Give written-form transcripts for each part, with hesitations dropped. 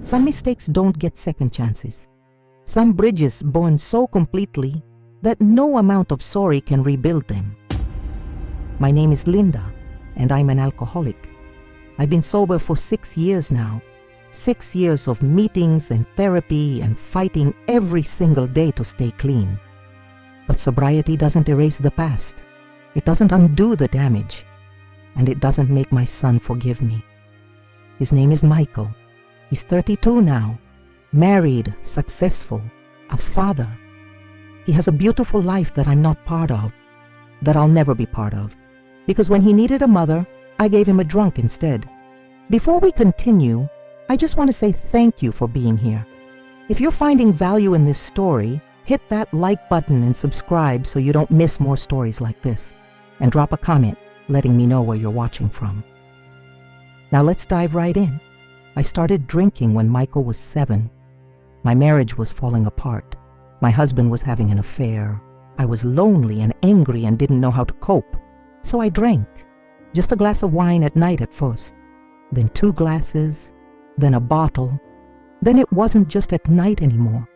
Some mistakes don't get second chances. Some bridges burn so completely that no amount of sorry can rebuild them. My name is Linda, and I'm an alcoholic. I've been sober for 6 years now. 6 years of meetings and therapy and fighting every single day to stay clean. But sobriety doesn't erase the past. It doesn't undo the damage. And it doesn't make my son forgive me. His name is Michael. He's 32 now, married, successful, a father. He has a beautiful life that I'm not part of, that I'll never be part of. Because when he needed a mother, I gave him a drunk instead. Before we continue, I just want to say thank you for being here. If you're finding value in this story, hit that like button and subscribe so you don't miss more stories like this. And drop a comment letting me know where you're watching from. Now let's dive right in. I started drinking when Michael was 7. My marriage was falling apart. My husband was having an affair. I was lonely and angry and didn't know how to cope. So I drank. Just a glass of wine at night at first. Then 2 glasses. Then a bottle. Then it wasn't just at night anymore.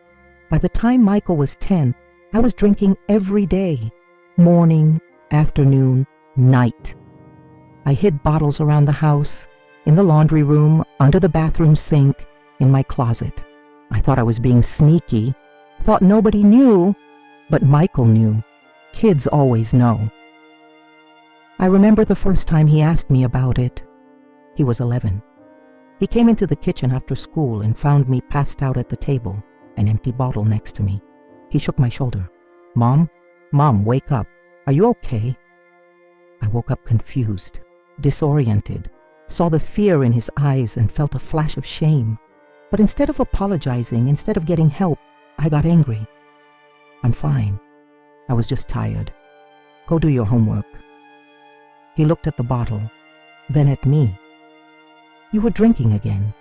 By the time Michael was 10, I was drinking every day. Morning, afternoon, night. I hid bottles around the house, in the laundry room, under the bathroom sink, in my closet. I thought I was being sneaky, thought nobody knew, but Michael knew. Kids always know. I remember the first time he asked me about it. He was 11. He came into the kitchen after school and found me passed out at the table, an empty bottle next to me. He shook my shoulder. Mom, wake up. Are you okay? I woke up confused, disoriented, saw the fear in his eyes and felt a flash of shame. But instead of apologizing, instead of getting help, I got angry. I'm fine. I was just tired. Go do your homework. He looked at the bottle, then at me. You were drinking again.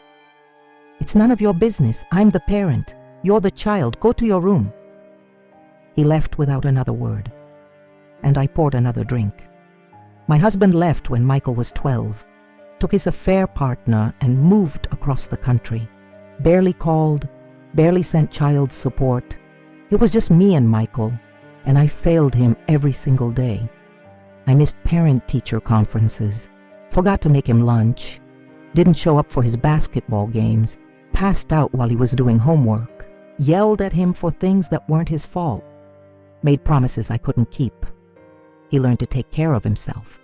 It's none of your business. I'm the parent. You're the child. Go to your room. He left without another word, and I poured another drink. My husband left when Michael was 12, took his affair partner and moved across the country. Barely called, barely sent child support. It was just me and Michael, and I failed him every single day. I missed parent-teacher conferences, forgot to make him lunch, didn't show up for his basketball games, passed out while he was doing homework, yelled at him for things that weren't his fault, made promises I couldn't keep. He learned to take care of himself,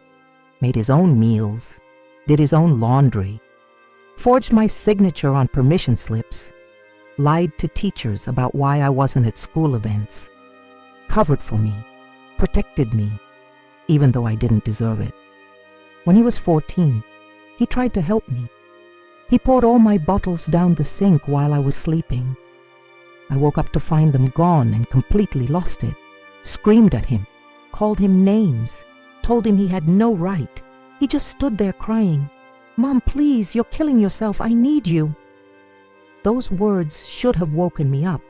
made his own meals, did his own laundry, forged my signature on permission slips, lied to teachers about why I wasn't at school events, covered for me, protected me, even though I didn't deserve it. When he was 14, he tried to help me. He poured all my bottles down the sink while I was sleeping. I woke up to find them gone and completely lost it. Screamed at him, called him names, told him he had no right. He just stood there crying, Mom, please, you're killing yourself. I need you. Those words should have woken me up,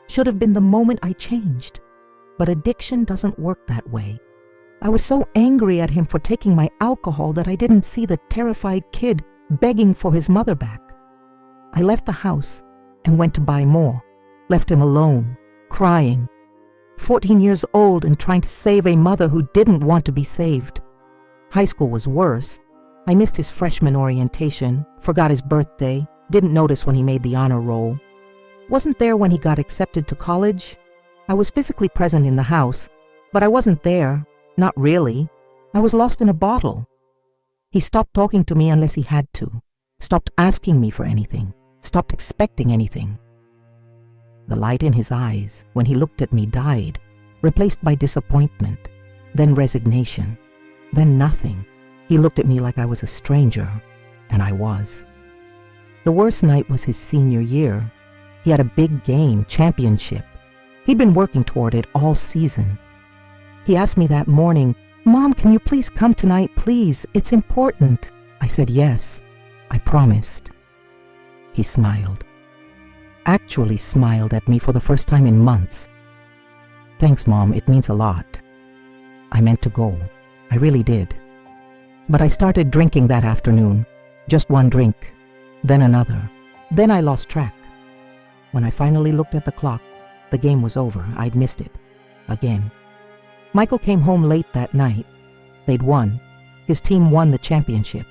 should have been the moment I changed. But addiction doesn't work that way. I was so angry at him for taking my alcohol that I didn't see the terrified kid begging for his mother back. I left the house and went to buy more, left him alone, crying. 14 years old and trying to save a mother who didn't want to be saved. High school was worse. I missed his freshman orientation, forgot his birthday, didn't notice when he made the honor roll. Wasn't there when he got accepted to college. I was physically present in the house, but I wasn't there. Not really. I was lost in a bottle. He stopped talking to me unless he had to, stopped asking me for anything, stopped expecting anything. The light in his eyes when he looked at me died, replaced by disappointment, then resignation, then nothing. He looked at me like I was a stranger, and I was. The worst night was his senior year. He had a big game, championship. He'd been working toward it all season. He asked me that morning, Mom, can you please come tonight, please? It's important. I said yes. I promised. He smiled. Actually smiled at me for the first time in months. Thanks, Mom, it means a lot. I meant to go. I really did. But I started drinking that afternoon. Just one drink, then another, Then I lost track. When I finally looked at the clock, the game was over. I'd missed it. Again. Michael came home late that night. They'd won. His team won the championship.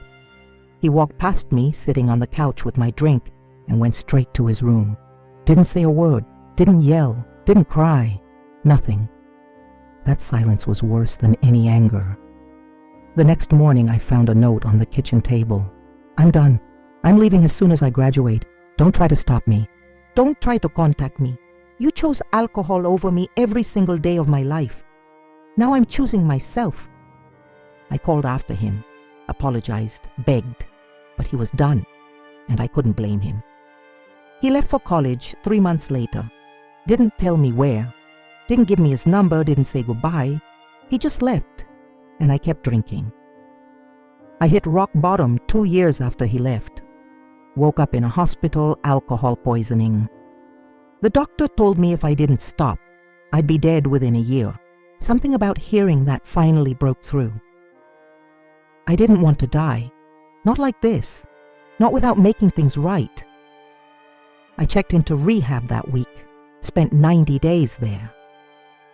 He walked past me, sitting on the couch with my drink, and went straight to his room. Didn't say a word, didn't yell, didn't cry, nothing. That silence was worse than any anger. The next morning, I found a note on the kitchen table. I'm done. I'm leaving as soon as I graduate. Don't try to stop me. Don't try to contact me. You chose alcohol over me every single day of my life. Now I'm choosing myself. I called after him, apologized, begged, but he was done, and I couldn't blame him. He left for college 3 months later. Didn't tell me where. Didn't give me his number, didn't say goodbye. He just left, and I kept drinking. I hit rock bottom 2 years after he left. Woke up in a hospital, alcohol poisoning. The doctor told me if I didn't stop, I'd be dead within a year. Something about hearing that finally broke through. I didn't want to die. Not like this. Not without making things right. I checked into rehab that week. Spent 90 days there.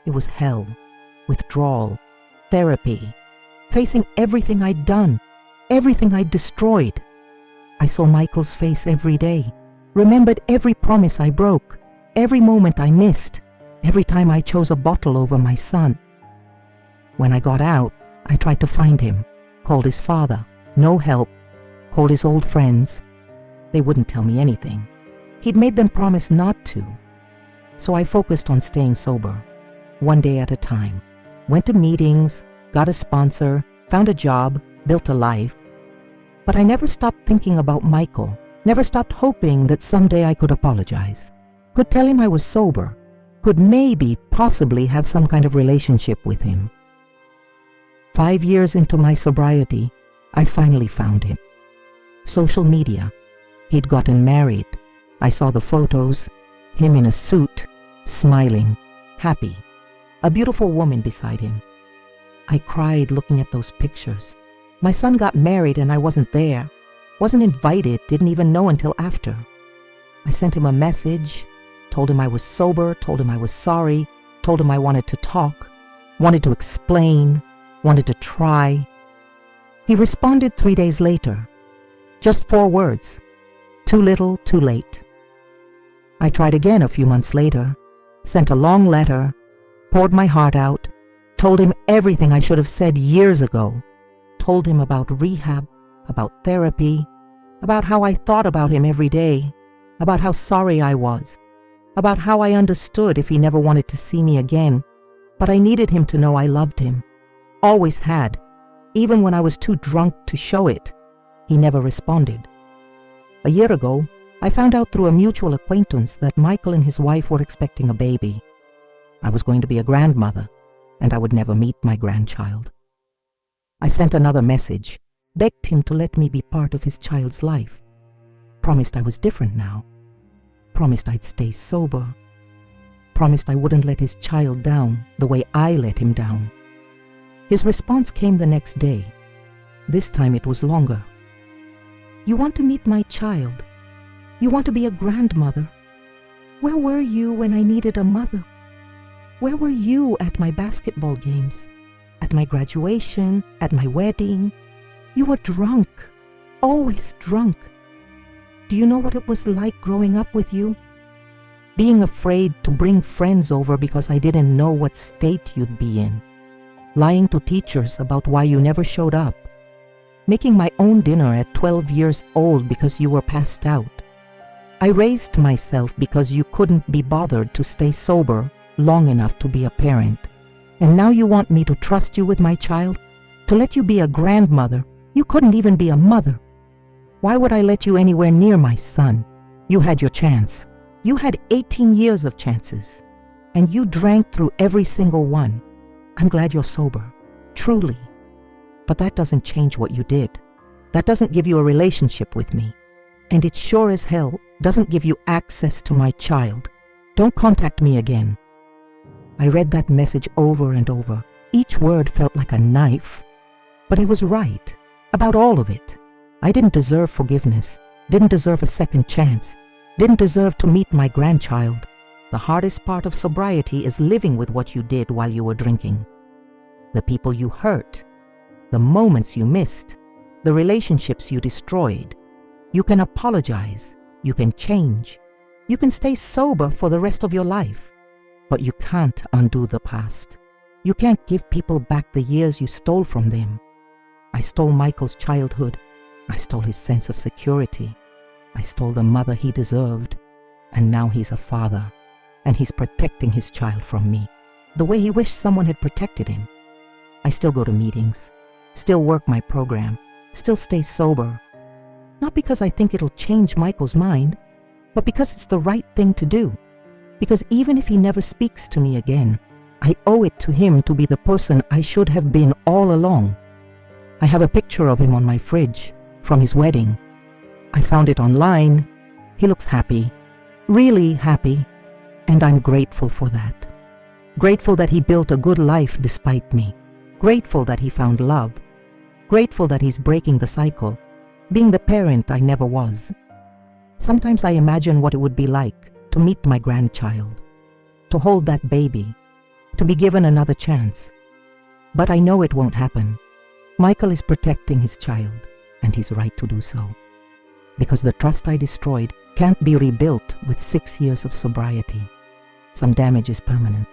It was hell. Withdrawal. Therapy. Facing everything I'd done. Everything I'd destroyed. I saw Michael's face every day. Remembered every promise I broke. Every moment I missed. Every time I chose a bottle over my son. When I got out, I tried to find him. Called his father. No help. Called his old friends. They wouldn't tell me anything. He'd made them promise not to. So I focused on staying sober. One day at a time. Went to meetings, got a sponsor, found a job, built a life. But I never stopped thinking about Michael. Never stopped hoping that someday I could apologize. Could tell him I was sober. Could maybe, possibly have some kind of relationship with him. 5 years into my sobriety, I finally found him. Social media. He'd gotten married. I saw the photos. Him in a suit, smiling, happy. A beautiful woman beside him. I cried looking at those pictures. My son got married and I wasn't there. Wasn't invited, didn't even know until after. I sent him a message, told him I was sober, told him I was sorry, told him I wanted to talk, wanted to explain, wanted to try. He responded 3 days later. Just 4 words. Too little, too late. I tried again a few months later, sent a long letter, poured my heart out, told him everything I should have said years ago, told him about rehab, about therapy, about how I thought about him every day, about how sorry I was, about how I understood if he never wanted to see me again, but I needed him to know I loved him. Always had, even when I was too drunk to show it. He never responded. A year ago, I found out through a mutual acquaintance that Michael and his wife were expecting a baby. I was going to be a grandmother, and I would never meet my grandchild. I sent another message, begged him to let me be part of his child's life. Promised I was different now. Promised I'd stay sober. Promised I wouldn't let his child down the way I let him down. His response came the next day. This time it was longer. You want to meet my child. You want to be a grandmother. Where were you when I needed a mother? Where were you at my basketball games? At my graduation? At my wedding? You were drunk. Always drunk. Do you know what it was like growing up with you? Being afraid to bring friends over because I didn't know what state you'd be in. Lying to teachers about why you never showed up. Making my own dinner at 12 years old because you were passed out. I raised myself because you couldn't be bothered to stay sober long enough to be a parent. And now you want me to trust you with my child? To let you be a grandmother? You couldn't even be a mother. Why would I let you anywhere near my son? You had your chance. You had 18 years of chances. And you drank through every single one. I'm glad you're sober. Truly. But that doesn't change what you did. That doesn't give you a relationship with me. And it sure as hell doesn't give you access to my child. Don't contact me again. I read that message over and over. Each word felt like a knife. But he was right. About all of it. I didn't deserve forgiveness. didn't deserve a second chance, didn't deserve to meet my grandchild. The hardest part of sobriety is living with what you did while you were drinking. The people you hurt, the moments you missed, the relationships you destroyed. You can apologize, you can change, you can stay sober for the rest of your life, but you can't undo the past. You can't give people back the years you stole from them. I stole Michael's childhood. I stole his sense of security. I stole the mother he deserved. And now he's a father, and he's protecting his child from me, the way he wished someone had protected him. I still go to meetings, still work my program, still stay sober. Not because I think it'll change Michael's mind, but because it's the right thing to do. Because even if he never speaks to me again, I owe it to him to be the person I should have been all along. I have a picture of him on my fridge from his wedding. I found it online. He looks happy, really happy, and I'm grateful for that. Grateful that he built a good life despite me. Grateful that he found love. Grateful that he's breaking the cycle, being the parent I never was. Sometimes I imagine what it would be like to meet my grandchild, to hold that baby, to be given another chance. But I know it won't happen. Michael is protecting his child, and he's right to do so. Because the trust I destroyed can't be rebuilt with 6 years of sobriety. Some damage is permanent.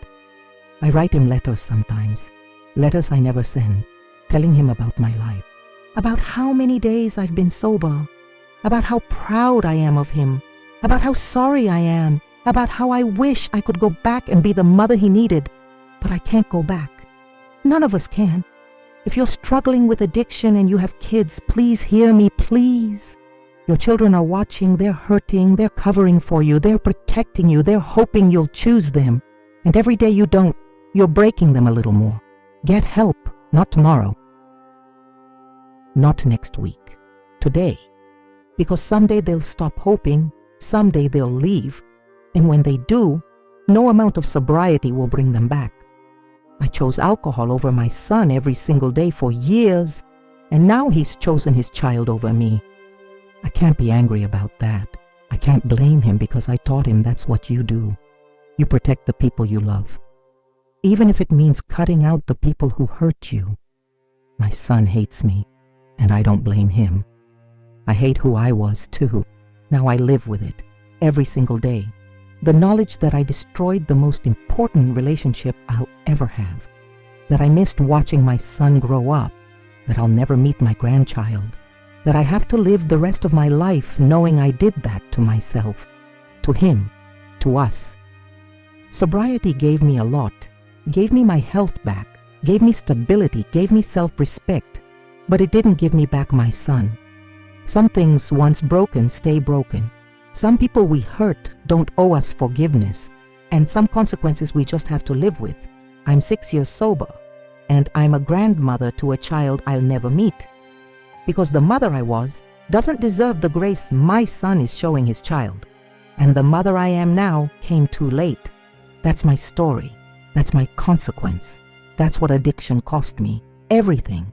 I write him letters sometimes, letters I never send, telling him about my life, about how many days I've been sober, about how proud I am of him, about how sorry I am, about how I wish I could go back and be the mother he needed, but I can't go back. None of us can. If you're struggling with addiction and you have kids, please hear me, please. Your children are watching, they're hurting, they're covering for you, they're protecting you, they're hoping you'll choose them. And every day you don't, you're breaking them a little more. Get help, not tomorrow. Not next week. Today. Because someday they'll stop hoping, someday they'll leave, and when they do, no amount of sobriety will bring them back. I chose alcohol over my son every single day for years, and now he's chosen his child over me. I can't be angry about that. I can't blame him because I taught him that's what you do. You protect the people you love, even if it means cutting out the people who hurt you. My son hates me, and I don't blame him. I hate who I was too. Now I live with it every single day. The knowledge that I destroyed the most important relationship I'll ever have, that I missed watching my son grow up, that I'll never meet my grandchild, that I have to live the rest of my life knowing I did that to myself, to him, to us. Sobriety gave me a lot, gave me my health back, gave me stability, gave me self-respect, but it didn't give me back my son. Some things once broken stay broken. Some people we hurt don't owe us forgiveness, and some consequences we just have to live with. I'm 6 years sober, and I'm a grandmother to a child I'll never meet. Because the mother I was doesn't deserve the grace my son is showing his child. And the mother I am now came too late. That's my story. That's my consequence. That's what addiction cost me. Everything.